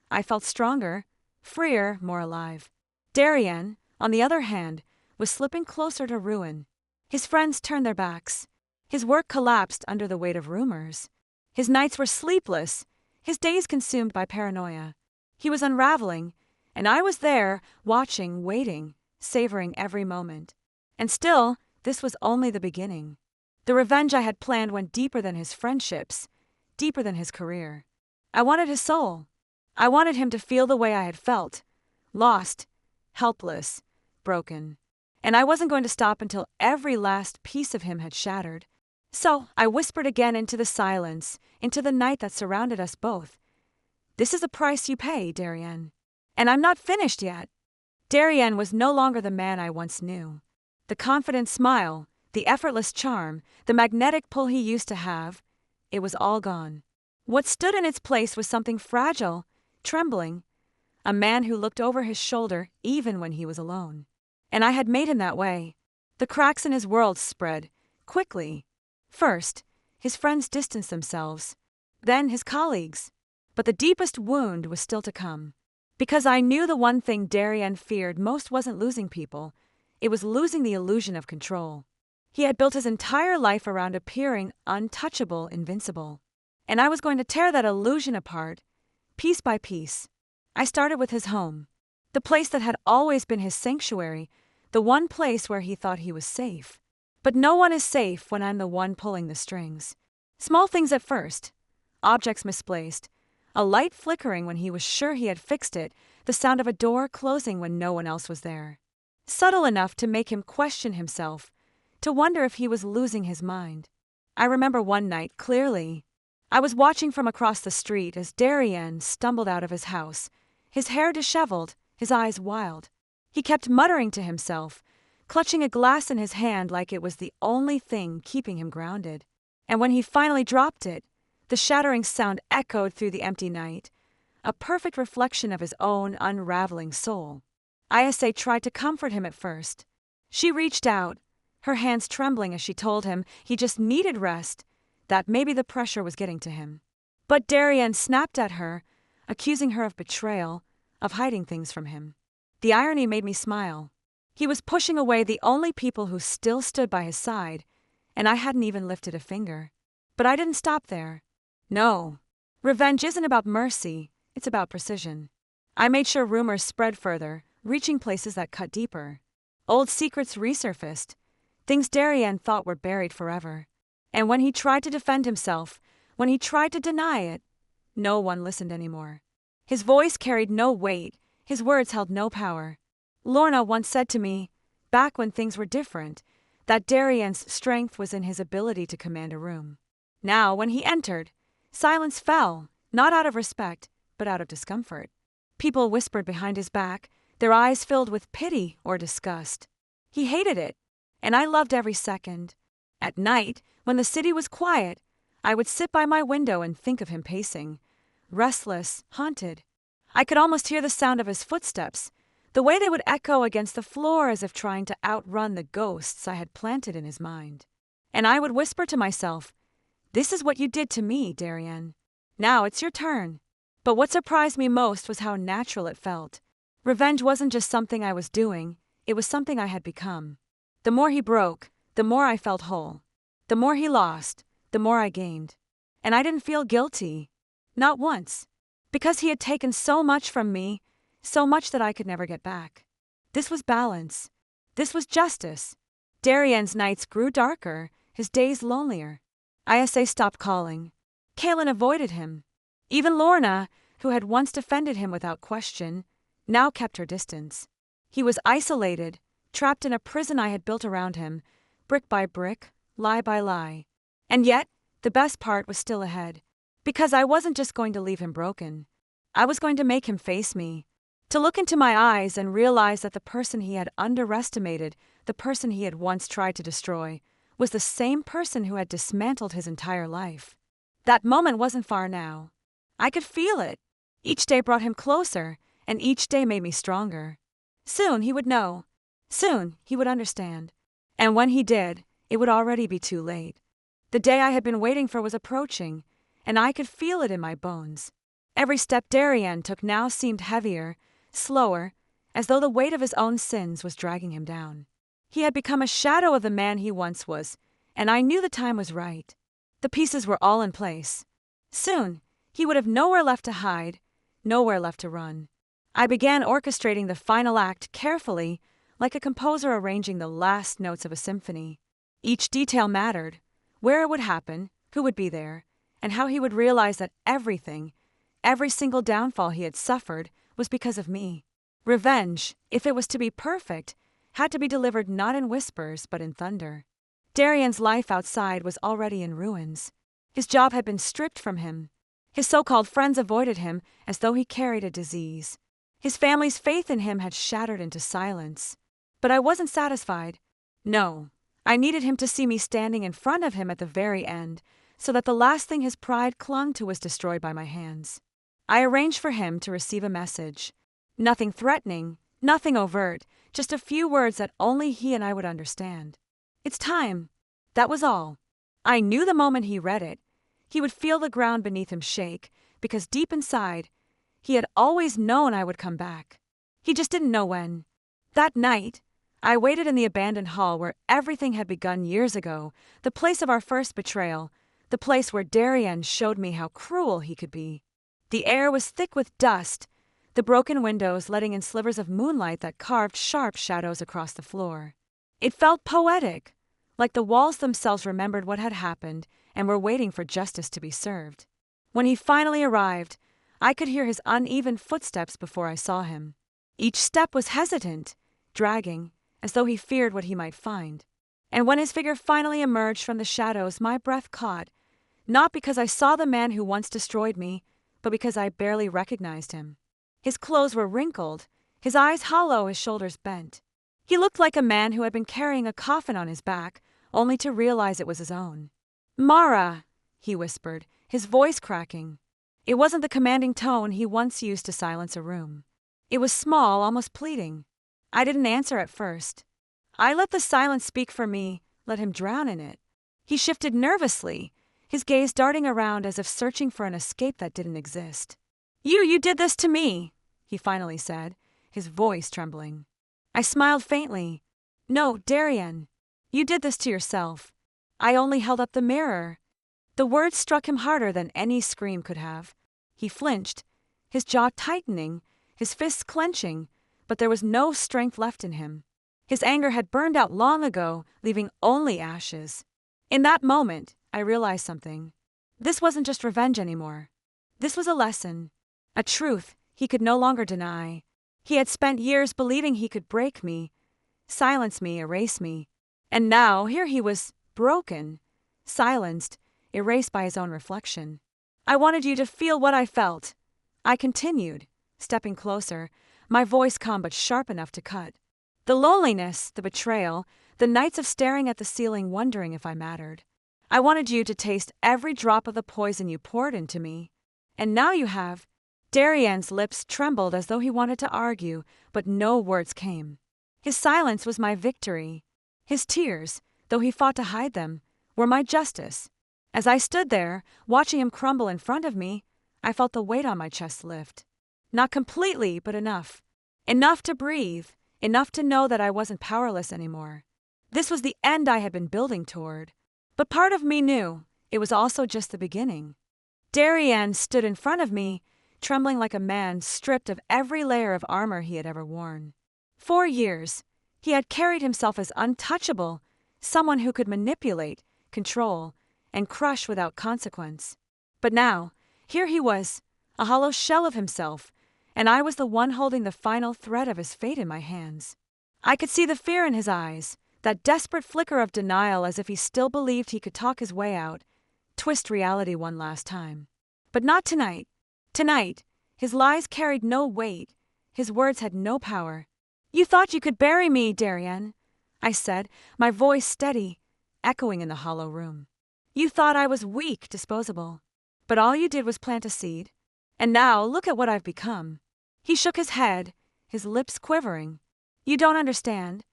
I felt stronger, freer, more alive. Darien, on the other hand, was slipping closer to ruin. His friends turned their backs. His work collapsed under the weight of rumors. His nights were sleepless, his days consumed by paranoia. He was unraveling, and I was there, watching, waiting, savoring every moment. And still, this was only the beginning. The revenge I had planned went deeper than his friendships, deeper than his career. I wanted his soul. I wanted him to feel the way I had felt, lost, helpless, broken. and I wasn't going to stop until every last piece of him had shattered. So I whispered again into the silence, into the night that surrounded us both. "This is a price you pay, Darien. And I'm not finished yet." Darien was no longer the man I once knew. The confident smile, the effortless charm, the magnetic pull he used to have, it was all gone. What stood in its place was something fragile, trembling, a man who looked over his shoulder even when he was alone. And I had made him that way. The cracks in his world spread, quickly. First, his friends distanced themselves, then his colleagues. But the deepest wound was still to come. Because I knew the one thing Darien feared most wasn't losing people, it was losing the illusion of control. He had built his entire life around appearing untouchable, invincible. And I was going to tear that illusion apart, piece by piece. I started with his home, the place that had always been his sanctuary, the one place where he thought he was safe. But no one is safe when I'm the one pulling the strings. Small things at first, objects misplaced, a light flickering when he was sure he had fixed it, the sound of a door closing when no one else was there. Subtle enough to make him question himself, to wonder if he was losing his mind. I remember one night clearly. I was watching from across the street as Darien stumbled out of his house, his hair disheveled, his eyes wild. He kept muttering to himself, clutching a glass in his hand like it was the only thing keeping him grounded. And when he finally dropped it, the shattering sound echoed through the empty night, a perfect reflection of his own unraveling soul. Isa tried to comfort him at first. She reached out, her hands trembling as she told him he just needed rest, that maybe the pressure was getting to him. But Darien snapped at her, accusing her of betrayal, of hiding things from him. The irony made me smile. He was pushing away the only people who still stood by his side, and I hadn't even lifted a finger. But I didn't stop there. No. Revenge isn't about mercy, it's about precision. I made sure rumors spread further, reaching places that cut deeper. Old secrets resurfaced, things Darien thought were buried forever. And when he tried to defend himself, when he tried to deny it, no one listened anymore. His voice carried no weight, his words held no power. Lorna once said to me, back when things were different, that Darien's strength was in his ability to command a room. Now, when he entered, silence fell, not out of respect, but out of discomfort. People whispered behind his back, their eyes filled with pity or disgust. He hated it, and I loved every second. At night, when the city was quiet, I would sit by my window and think of him pacing, restless, haunted. I could almost hear the sound of his footsteps, the way they would echo against the floor as if trying to outrun the ghosts I had planted in his mind. And I would whisper to myself, "This is what you did to me, Darien. Now it's your turn." But what surprised me most was how natural it felt. Revenge wasn't just something I was doing, it was something I had become. The more he broke, the more I felt whole. The more he lost, the more I gained. And I didn't feel guilty. Not once. Because he had taken so much from me, so much that I could never get back. This was balance. This was justice. Darien's nights grew darker, his days lonelier. Isa stopped calling. Kaylin avoided him. Even Lorna, who had once defended him without question, now kept her distance. He was isolated, trapped in a prison I had built around him, brick by brick, lie by lie. And yet, the best part was still ahead. Because I wasn't just going to leave him broken. I was going to make him face me. To look into my eyes and realize that the person he had underestimated, the person he had once tried to destroy, was the same person who had dismantled his entire life. That moment wasn't far now. I could feel it. Each day brought him closer, and each day made me stronger. Soon he would know. Soon he would understand. And when he did, it would already be too late. The day I had been waiting for was approaching, and I could feel it in my bones. Every step Darien took now seemed heavier, slower, as though the weight of his own sins was dragging him down. He had become a shadow of the man he once was, and I knew the time was right. The pieces were all in place. Soon, he would have nowhere left to hide, nowhere left to run. I began orchestrating the final act carefully, like a composer arranging the last notes of a symphony. Each detail mattered, where it would happen, who would be there, and how he would realize that everything, every single downfall he had suffered, was because of me. Revenge, if it was to be perfect, had to be delivered not in whispers but in thunder. Darien's life outside was already in ruins. His job had been stripped from him. His so-called friends avoided him as though he carried a disease. His family's faith in him had shattered into silence. But I wasn't satisfied. No, I needed him to see me standing in front of him at the very end, so that the last thing his pride clung to was destroyed by my hands. I arranged for him to receive a message. Nothing threatening, nothing overt, just a few words that only he and I would understand. It's time. That was all. I knew the moment he read it, he would feel the ground beneath him shake, because deep inside, he had always known I would come back. He just didn't know when. That night, I waited in the abandoned hall where everything had begun years ago, the place of our first betrayal, the place where Darien showed me how cruel he could be. The air was thick with dust, the broken windows letting in slivers of moonlight that carved sharp shadows across the floor. It felt poetic, like the walls themselves remembered what had happened and were waiting for justice to be served. When he finally arrived, I could hear his uneven footsteps before I saw him. Each step was hesitant, dragging, as though he feared what he might find. And when his figure finally emerged from the shadows, my breath caught, not because I saw the man who once destroyed me, but because I barely recognized him. His clothes were wrinkled, his eyes hollow, his shoulders bent. He looked like a man who had been carrying a coffin on his back, only to realize it was his own. "Mara," he whispered, his voice cracking. It wasn't the commanding tone he once used to silence a room. It was small, almost pleading. I didn't answer at first. I let the silence speak for me, let him drown in it. He shifted nervously, his gaze darting around as if searching for an escape that didn't exist. You did this to me," he finally said, his voice trembling. I smiled faintly. "No, Darien, you did this to yourself. I only held up the mirror." The words struck him harder than any scream could have. He flinched, his jaw tightening, his fists clenching, but there was no strength left in him. His anger had burned out long ago, leaving only ashes. In that moment, I realized something. This wasn't just revenge anymore. This was a lesson, a truth he could no longer deny. He had spent years believing he could break me, silence me, erase me. And now, here he was, broken, silenced, erased by his own reflection. "I wanted you to feel what I felt," I continued, stepping closer, my voice calm but sharp enough to cut. "The loneliness, the betrayal, the nights of staring at the ceiling wondering if I mattered. I wanted you to taste every drop of the poison you poured into me. And now you have." Darien's lips trembled as though he wanted to argue, but no words came. His silence was my victory. His tears, though he fought to hide them, were my justice. As I stood there, watching him crumble in front of me, I felt the weight on my chest lift. Not completely, but enough. Enough to breathe, enough to know that I wasn't powerless anymore. This was the end I had been building toward. But part of me knew it was also just the beginning. Darien stood in front of me, trembling like a man stripped of every layer of armor he had ever worn. 4 years, he had carried himself as untouchable, someone who could manipulate, control, and crush without consequence. But now, here he was, a hollow shell of himself, and I was the one holding the final thread of his fate in my hands. I could see the fear in his eyes, that desperate flicker of denial as if he still believed he could talk his way out, twist reality one last time. But not tonight. Tonight, his lies carried no weight, his words had no power. "You thought you could bury me, Darien," I said, my voice steady, echoing in the hollow room. "You thought I was weak, disposable. But all you did was plant a seed. And now look at what I've become." He shook his head, his lips quivering. "You don't understand.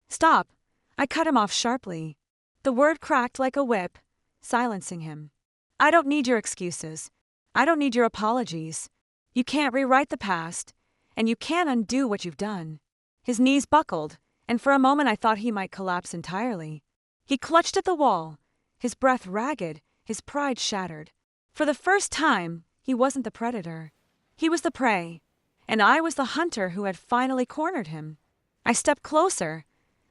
Stop." I cut him off sharply. The word cracked like a whip, silencing him. "I don't need your excuses. I don't need your apologies. You can't rewrite the past, and you can't undo what you've done." His knees buckled, and for a moment I thought he might collapse entirely. He clutched at the wall, his breath ragged, his pride shattered. For the first time, he wasn't the predator. He was the prey, and I was the hunter who had finally cornered him. I stepped closer,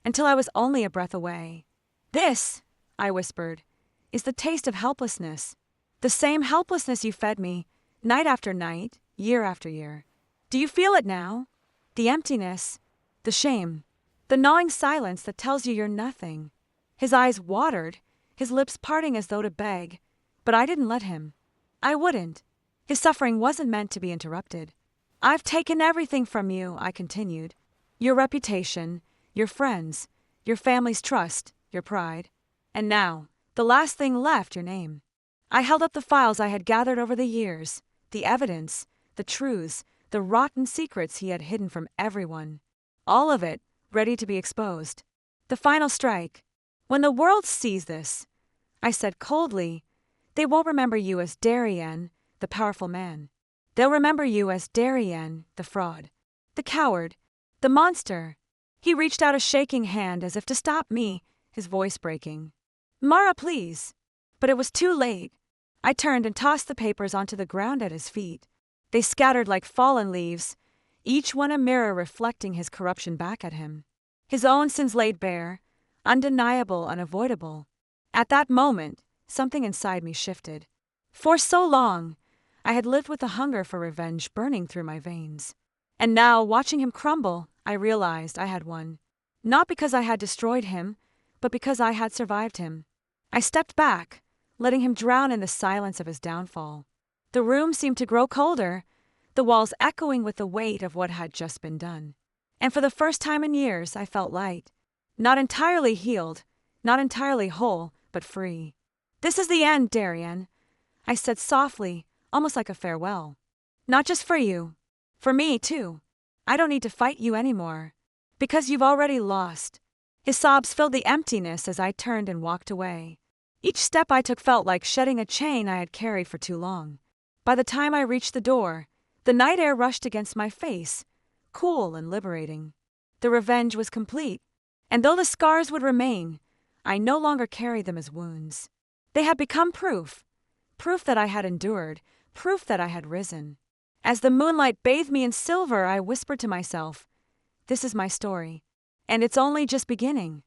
until I was only a breath away. "This," I whispered, "is the taste of helplessness. The same helplessness you fed me, night after night, year after year. Do you feel it now? The emptiness, The shame. The gnawing silence that tells you you're nothing. His eyes watered, his lips parting as though to beg, but I didn't let him. I wouldn't. His suffering wasn't meant to be interrupted. I've taken everything from you, I continued. Your reputation, your friends, your family's trust, your pride. And now, the last thing left, your name. I held up the files I had gathered over the years, the evidence, the truths, the rotten secrets he had hidden from everyone. All of it, ready to be exposed. The final strike. When the world sees this, I said coldly, they won't remember you as Darien, the powerful man. They'll remember you as Darien, the fraud, the coward, the monster. He reached out a shaking hand as if to stop me, his voice breaking. Mara, please. But it was too late. I turned and tossed the papers onto the ground at his feet. They scattered like fallen leaves, each one a mirror reflecting his corruption back at him. His own sins laid bare, undeniable, unavoidable. At that moment, something inside me shifted. For so long, I had lived with the hunger for revenge burning through my veins. And now, watching him crumble, I realized I had won. Not because I had destroyed him, but because I had survived him. I stepped back, letting him drown in the silence of his downfall. The room seemed to grow colder, the walls echoing with the weight of what had just been done. And for the first time in years, I felt light. Not entirely healed, not entirely whole, but free. This is the end, Darien, I said softly, almost like a farewell. Not just for you. For me, too. I don't need to fight you anymore. Because you've already lost. His sobs filled the emptiness as I turned and walked away. Each step I took felt like shedding a chain I had carried for too long. By the time I reached the door, the night air rushed against my face, cool and liberating. The revenge was complete, and though the scars would remain, I no longer carried them as wounds. They had become proof that I had endured, proof that I had risen. As the moonlight bathed me in silver, I whispered to myself, this is my story, and it's only just beginning.